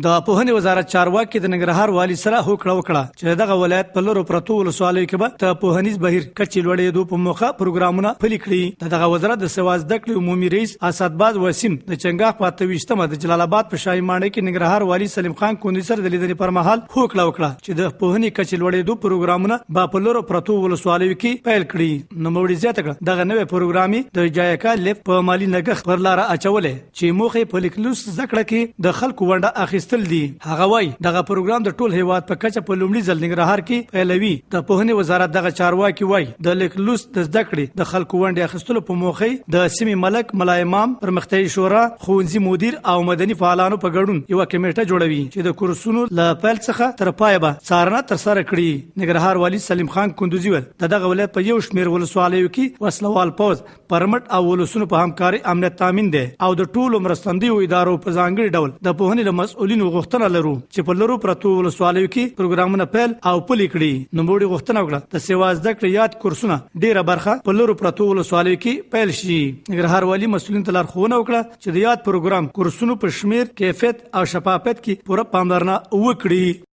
د پوهنې وزارت چارواکي د ننګرهار والي سره هوکړه وکړه چې دغه ولایت په لورو پرتو ولسوالیو کې به د پوهنیز بهیر کچې لوړېدو په موخه پروګرامونه پلي کړي. دغه وزارت د سوا زده کړې عمومي رئیس اسدباز وسیم د چنګاښ په 28مه د جلال آباد په شاهمانه کې ننګرهار والي سلیم خان کندوزي سره د لیدنې پر مهال هوکړه وکړه چې د پوهنې کچې لوړېدو پروګرامونه به په لورو پرتو ولسوالیو کې پیل کړي. نوموړي زیاته کړه دغه نوې پروګرامي د جایکا لیف په مالی نګښت پر لار اچولې چې موخه په لیکلوس زده کړه کې د خلکو ونډه اخیستل دي. هغه وایي دغه پروګرام د ټول هیواد په کچه په لومړي ځل ننګرهار کې پیلوي. د پوهنې وزارت دغه چارواکي وایي د لیکلوس د زده کړې د خلکو ونډه اخیستلو په موخه د سیمې ملک ملا امام پرمختیایي شورا ښوونځي مدیر او مدني فعالانو په ګډون یو کمیټه جوړوي چې د کورسونو له پیل څخه تر پایه به څارنه ترسره کړي. ننګرهار والي سلیم خان کندوزي ویل دغه ولایت په یو شمېر ولسوالیو کې وسلوال پوز پرمټ او ولسونو په همکاري امنیت تامین دي او د ټولو مرستندویو ادارو په ځانګړي ډول د پوهنې له مسؤلینو غوښتنه لرو چې په لورو پرتو ولسوالیو کې پروګرامونه پیل او پلي کړي. نوموړي غوښتنه وکړه د سیوا زده کړې یاد کورسونه ډیره برخه په لورو پرتو ولسوالیو کې پیل شي. ننګرهار والي مسؤلین ته لارښوونه وکړه چې د یاد پروګرام کورسونو په شمیر، کیفیت او شفافیت کې پوره پاملرنه وکړي.